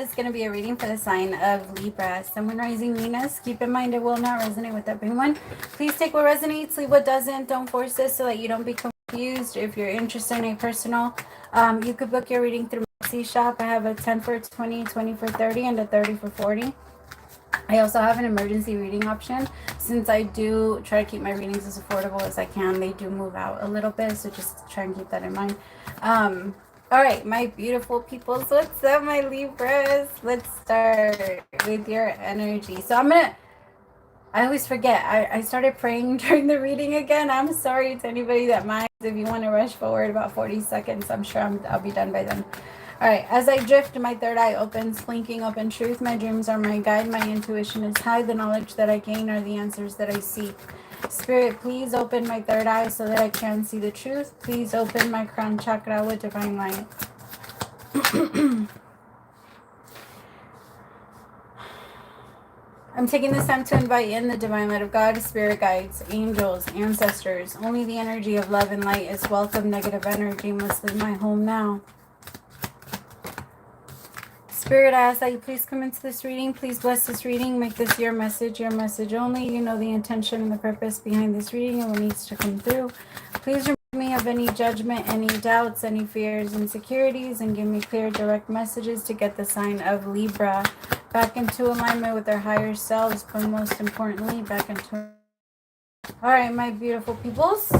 is going to be a reading for the sign of Libra. Sun, Moon, Rising, Venus. Keep in mind it will not resonate with everyone. Please take what resonates, leave what doesn't. Don't force this so that you don't be confused. If you're interested in a personal, you could book your reading through my CASHAPP. I have a 10 for 20, 20 for 30, and a 30 for 40. I also have an emergency reading option. Since I do try to keep my readings as affordable as I can, they do move out a little bit, so just try and keep that in mind. All right, my beautiful peoples, what's up, my Libras? Let's start with your energy. So I always forget. I started praying during the reading again. I'm sorry to anybody that minds. If you want to rush forward about 40 seconds, I'm sure I'll be done by then. All right, as I drift, my third eye opens, blinking open truth. My dreams are my guide. My intuition is high. The knowledge that I gain are the answers that I seek. Spirit, please open my third eye so that I can see the truth. Please open my crown chakra with divine light. I'm taking this time to invite in the divine light of God, spirit guides, angels, ancestors. Only the energy of love and light is welcome. Negative energy must leave my home now. Spirit, I ask that you please come into this reading. Please bless this reading. Make this your message only. You know the intention and the purpose behind this reading and what needs to come through. Please remove me of any judgment, any doubts, any fears, insecurities, and give me clear, direct messages to get the sign of Libra back into alignment with their higher selves, but most importantly, back into... All right, my beautiful peoples.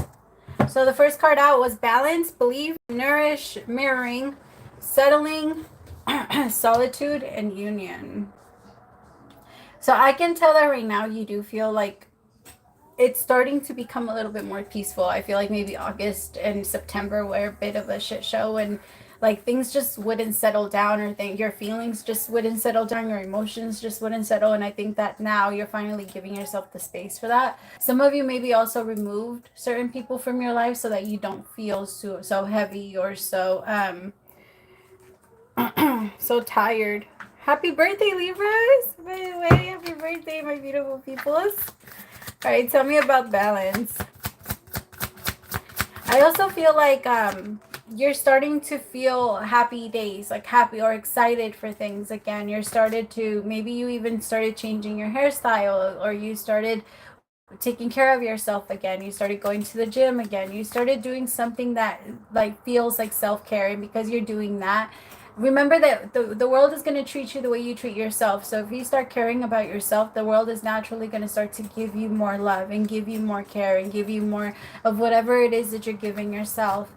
So the first card out was balance, believe, nourish, mirroring, settling, solitude, and union. So I can tell that right now you do feel like it's starting to become a little bit more peaceful. I feel like maybe August and September were a bit of a shit show, and like things just wouldn't settle down, or your feelings just wouldn't settle down, your emotions just wouldn't settle. And I think that now you're finally giving yourself the space for that. Some of you maybe also removed certain people from your life so that you don't feel so heavy or so so tired. Happy birthday, Libras! By the way, happy birthday, my beautiful peoples. All right, tell me about balance. I also feel like you're starting to feel happy days, like happy or excited for things again. Maybe you even started changing your hairstyle, or you started taking care of yourself again. You started going to the gym again. You started doing something that like feels like self-care, and because you're doing that, remember that the world is going to treat you the way you treat yourself. So if you start caring about yourself, the world is naturally going to start to give you more love and give you more care and give you more of whatever it is that you're giving yourself.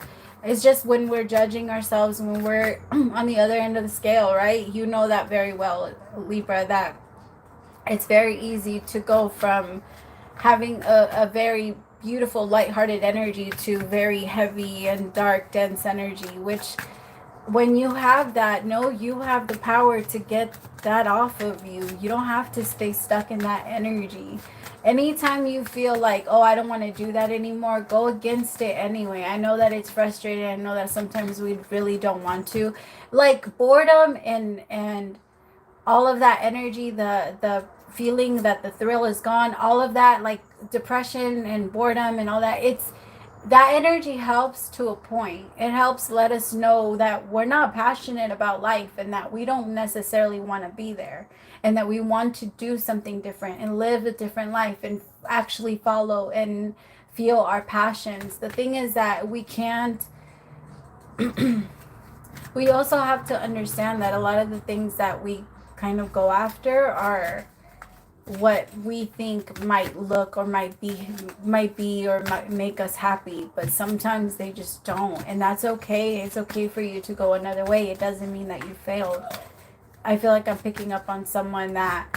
It's just when we're judging ourselves, when we're on the other end of the scale, right? You know that very well, Libra, that it's very easy to go from having a very beautiful, lighthearted energy to very heavy and dark, dense energy, which... when you have that, know you have the power to get that off of you. You don't have to stay stuck in that energy. Anytime you feel like, oh, I don't want to do that anymore, go against it anyway. I know that it's frustrating. I know that sometimes we really don't want to. Like boredom and all of that energy, the feeling that the thrill is gone, all of that, like depression and boredom and all that, that energy helps to a point. It helps let us know that we're not passionate about life, and that we don't necessarily want to be there, and that we want to do something different and live a different life and actually follow and feel our passions. The thing is that we can't we also have to understand that a lot of the things that we kind of go after are what we think might look or might be or might make us happy, but sometimes they just don't, and that's okay. It's okay for you to go another way. It doesn't mean that you failed. I feel like I'm picking up on someone that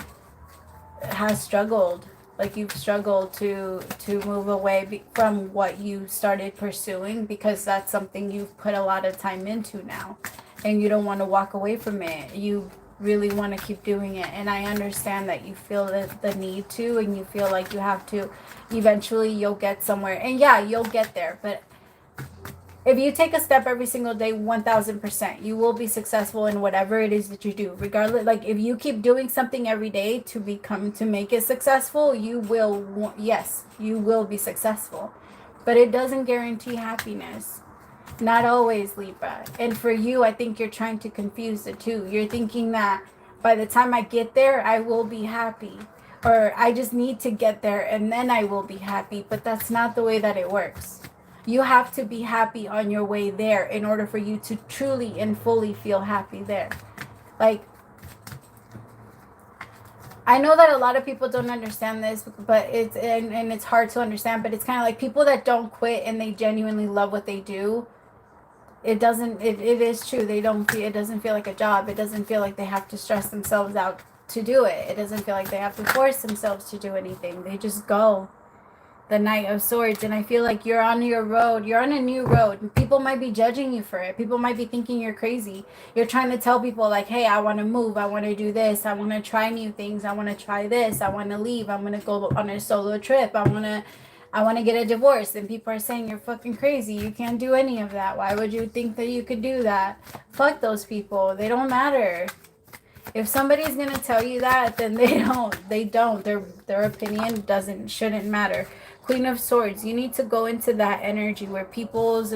has struggled, like you've struggled to move away from what you started pursuing, because that's something you've put a lot of time into now, and you don't want to walk away from it. You really want to keep doing it, and I understand that you feel the need to, and you feel like you have to. Eventually you'll get somewhere, and yeah, you'll get there. But if you take a step every single day, 1000%, you will be successful in whatever it is that you do, regardless. Like if you keep doing something every day to make it successful, you will be successful, but it doesn't guarantee happiness. Not always, Libra. And for you, I think you're trying to confuse the two. You're thinking that by the time I get there, I will be happy. Or I just need to get there and then I will be happy. But that's not the way that it works. You have to be happy on your way there in order for you to truly and fully feel happy there. Like, I know that a lot of people don't understand this, but it's and it's hard to understand, but it's kind of like people that don't quit and they genuinely love what they do. It is true. They don't feel, it doesn't feel like a job. It doesn't feel like they have to stress themselves out to do it. It doesn't feel like they have to force themselves to do anything. They just go. The Knight of Swords. And I feel like you're on your road. You're on a new road. People might be judging you for it. People might be thinking you're crazy. You're trying to tell people like, hey, I want to move. I want to do this. I want to try new things. I want to try this. I want to leave. I'm going to go on a solo trip. I want to get a divorce. And people are saying you're fucking crazy. You can't do any of that. Why would you think that you could do that? Fuck those people. They don't matter. If somebody's going to tell you that, then they don't. Their opinion shouldn't matter. Queen of Swords, you need to go into that energy where people's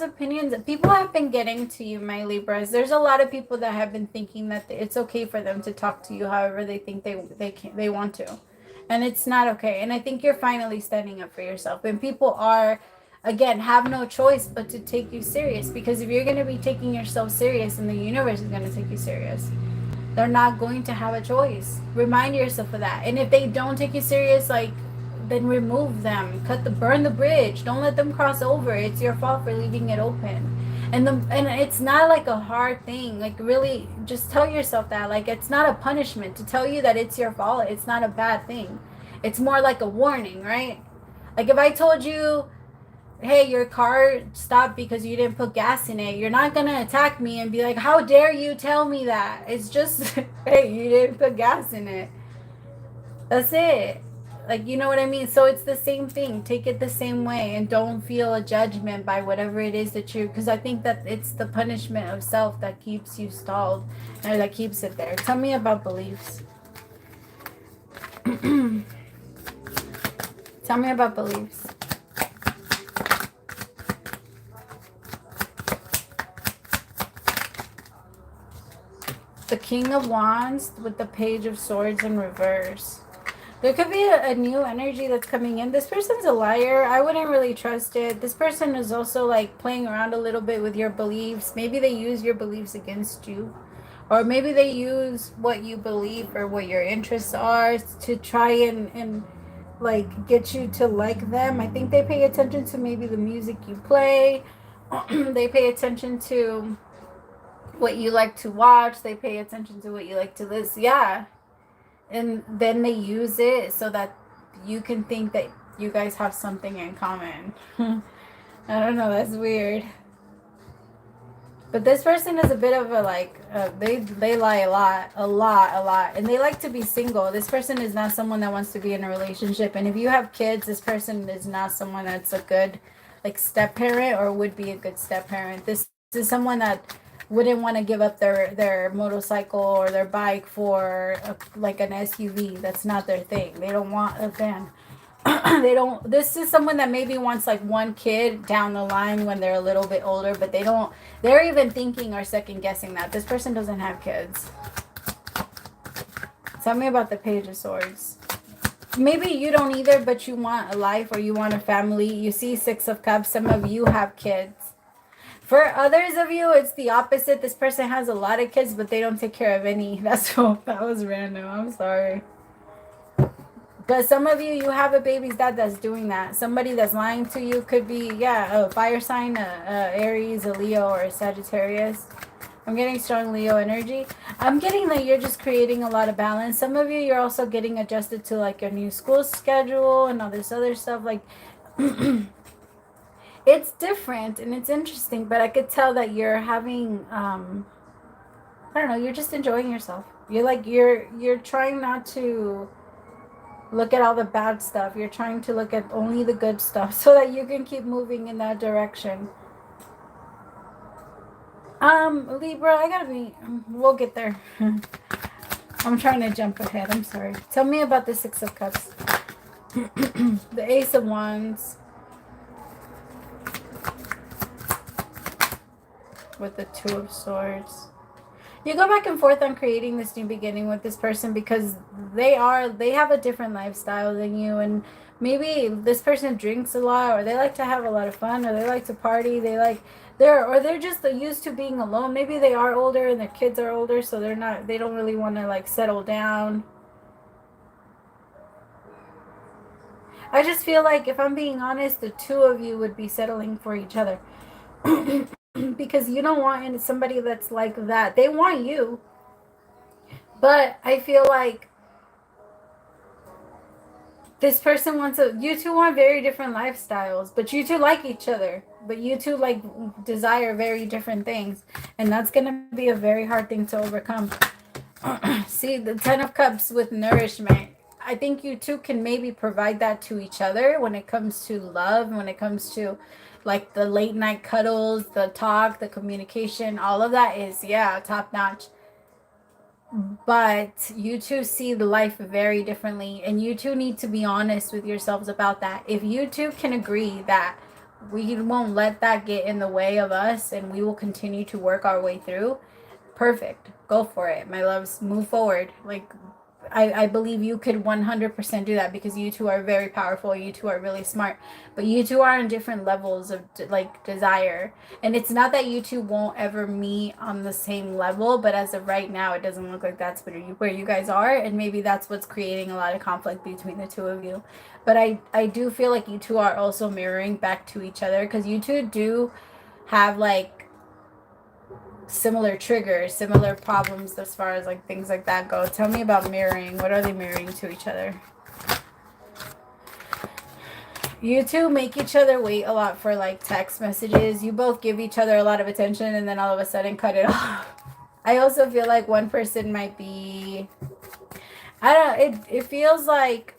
opinions, people have been getting to you, my Libras. There's a lot of people that have been thinking that it's okay for them to talk to you however they think they want to. And it's not okay. And I think you're finally standing up for yourself. And people are, again, have no choice but to take you serious. Because if you're going to be taking yourself serious, and the universe is going to take you serious, they're not going to have a choice. Remind yourself of that. And if they don't take you serious, like, then remove them. Burn the bridge. Don't let them cross over. It's your fault for leaving it open. And it's not like a hard thing. Like, really, just tell yourself that. Like, it's not a punishment to tell you that it's your fault. It's not a bad thing. It's more like a warning, right? Like, if I told you, hey, your car stopped because you didn't put gas in it, you're not gonna attack me and be like, how dare you tell me that? It's just, hey, you didn't put gas in it. That's it. Like, you know what I mean? So it's the same thing. Take it the same way and don't feel a judgment by whatever it is that because I think that it's the punishment of self that keeps you stalled, or that keeps it there. Tell me about beliefs. Tell me about beliefs. The King of Wands with the Page of Swords in reverse. There could be a new energy that's coming in. This person's a liar. I wouldn't really trust it. This person is also like playing around a little bit with your beliefs. Maybe they use your beliefs against you. Or maybe they use what you believe or what your interests are to try and like get you to like them. I think they pay attention to maybe the music you play. They pay attention to what you like to watch. They pay attention to what you like to listen. Yeah. And then they use it so that you can think that you guys have something in common. I don't know. That's weird. But this person is a bit of a they lie a lot. And they like to be single. This person is not someone that wants to be in a relationship. And if you have kids, this person is not someone that's a good like step parent or would be a good step parent. This is someone that wouldn't want to give up their motorcycle or their bike for like an SUV. That's not their thing. They don't want a van. This is someone that maybe wants like one kid down the line when they're a little bit older, but they're even thinking or second guessing that. This person doesn't have kids. Tell me about the Page of Swords. Maybe you don't either, but you want a life or you want a family. You see Six of Cups. Some of you have kids. For others of you, it's the opposite. This person has a lot of kids, but they don't take care of any. That was random. I'm sorry. But some of you, you have a baby's dad that's doing that. Somebody that's lying to you could be, a fire sign, Aries, a Leo, or a Sagittarius. I'm getting strong Leo energy. I'm getting that you're just creating a lot of balance. Some of you, you're also getting adjusted to like your new school schedule and all this other stuff. Like, it's different and it's interesting, but I could tell that you're having, I don't know, you're just enjoying yourself. You're like, you're trying not to look at all the bad stuff. You're trying to look at only the good stuff so that you can keep moving in that direction. Libra, we'll get there. I'm trying to jump ahead. I'm sorry. Tell me about the Six of Cups. The Ace of Wands. with the Two of Swords. You go back and forth on creating this new beginning with this person because they have a different lifestyle than you, and maybe this person drinks a lot, or they like to have a lot of fun, or they like to party, they're just used to being alone. Maybe they are older and their kids are older, so they don't really want to like settle down. I just feel like, if I'm being honest, the two of you would be settling for each other. Because you don't want somebody that's like that. They want you. But I feel like this person you two want very different lifestyles, but you two like each other. But you two like desire very different things. And that's going to be a very hard thing to overcome. See, the Ten of Cups with nourishment. I think you two can maybe provide that to each other when it comes to love, when it comes to like the late night cuddles, the talk, the communication, all of that is, yeah, top notch. But you two see the life very differently, and you two need to be honest with yourselves about that. If you two can agree that we won't let that get in the way of us and we will continue to work our way through, perfect. Go for it, my loves. Move forward. Like, I believe you could 100% do that, because you two are very powerful. You two are really smart, but you two are on different levels of like desire. And it's not that you two won't ever meet on the same level, but as of right now, it doesn't look like that's where you guys are. And maybe that's what's creating a lot of conflict between the two of you. But I do feel like you two are also mirroring back to each other, because you two do have like similar triggers, similar problems as far as like things like that go. Tell me about mirroring. What are they mirroring to each other? You two make each other wait a lot for like text messages. You both give each other a lot of attention and then all of a sudden cut it off. I also feel like one person might be, it feels like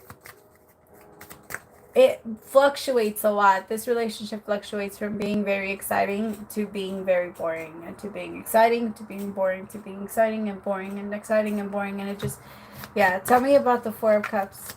it fluctuates a lot. This relationship fluctuates from being very exciting to being very boring, and to being exciting to being boring, to being exciting and boring, and exciting and boring. And it just, yeah. Tell me about the Four of Cups.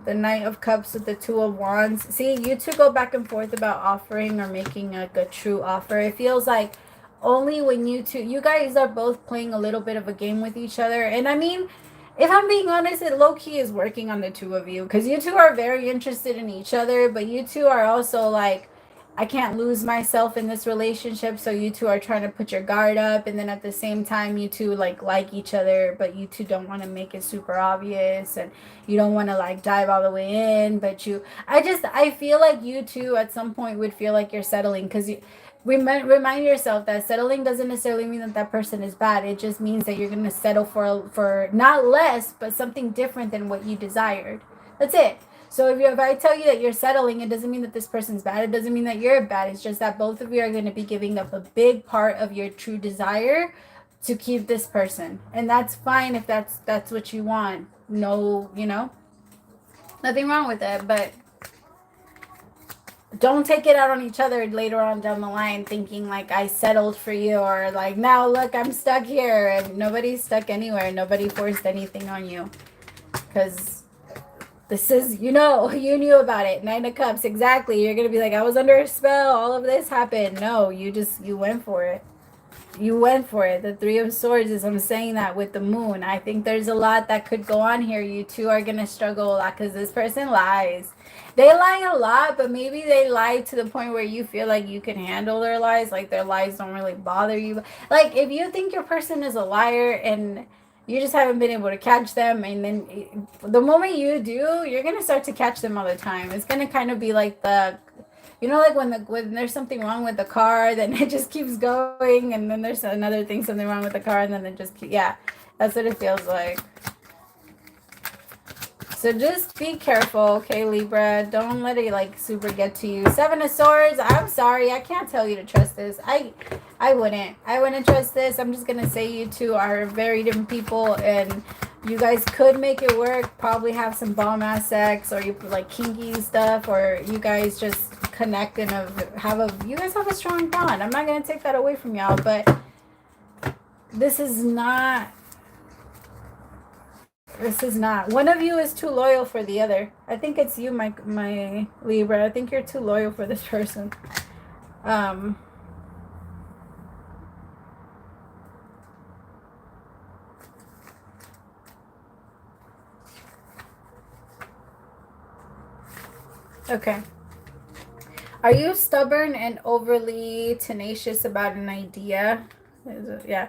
The Knight of Cups with the Two of Wands. See, you two go back and forth about offering or making like a true offer. It feels like only when you guys are both playing a little bit of a game with each other. And I mean, if I'm being honest, it low-key is working on the two of you, because you two are very interested in each other, but you two are also like, I can't lose myself in this relationship, so you two are trying to put your guard up, and then at the same time, you two like each other, but you two don't want to make it super obvious, and you don't want to like dive all the way in, but I feel like you two at some point would feel like you're settling, because remind yourself that settling doesn't necessarily mean that person is bad. It just means that you're going to settle for not less, but something different than what you desired. That's it. So if I tell you that you're settling, it doesn't mean that this person's bad. It doesn't mean that you're bad. It's just that both of you are going to be giving up a big part of your true desire to keep this person. And that's fine if that's what you want. No, nothing wrong with it, but don't take it out on each other later on down the line thinking like I settled for you, or like now look, I'm stuck here. And nobody's stuck anywhere. Nobody forced anything on you, because this is, you knew about it. Nine of Cups, exactly. You're gonna be like, I was under a spell, all of this happened. No, you went for it. You went for it. The Three of Swords is, I'm saying that with the Moon. I think there's a lot that could go on here. You two are gonna struggle a lot, because this person lies. They lie a lot, but maybe they lie to the point where you feel like you can handle their lies. Like their lies don't really bother you. Like if you think your person is a liar and you just haven't been able to catch them, and then the moment you do, you're going to start to catch them all the time. It's going to kind of be like like when there's something wrong with the car, then it just keeps going. And then there's another thing, something wrong with the car. And then it just yeah, that's what it feels like. So just be careful, okay, Libra? Don't let it like super get to you. Seven of Swords. I'm sorry, I can't tell you to trust this. I wouldn't trust this. I'm just gonna say you two are very different people, and you guys could make it work. Probably have some bomb ass sex, or you like kinky stuff, or you guys just connect and you guys have a strong bond. I'm not gonna take that away from y'all, but this is not. One of you is too loyal for the other. I think it's you, my Libra. I think you're too loyal for this person. Um, okay. Are you stubborn and overly tenacious about an idea? Yeah.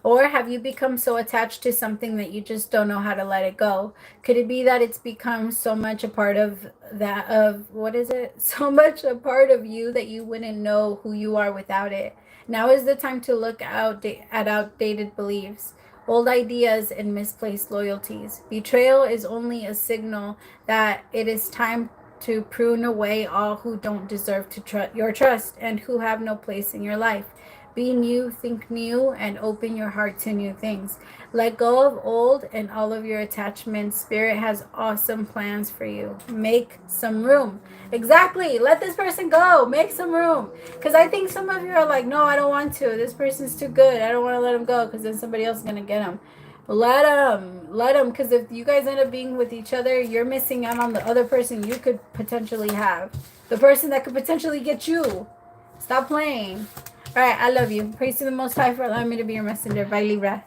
Or have you become so attached to something that you just don't know how to let it go? Could it be that it's become so much a part of that, of what is it? So much a part of you that you wouldn't know who you are without it. Now is the time to look at outdated beliefs, old ideas, and misplaced loyalties. Betrayal is only a signal that it is time to prune away all who don't deserve your trust and who have no place in your life. Be new, think new, and open your heart to new things. Let go of old and all of your attachments. Spirit has awesome plans for you. Make some room. Exactly. Let this person go. Make some room. Because I think some of you are like, no, I don't want to. This person's too good. I don't want to let him go because then somebody else is going to get him. Let them, because if you guys end up being with each other, you're missing out on the other person you could potentially have. The person that could potentially get you. Stop playing. All right, I love you. Praise to the Most High for allowing me to be your messenger. Bye, Libra.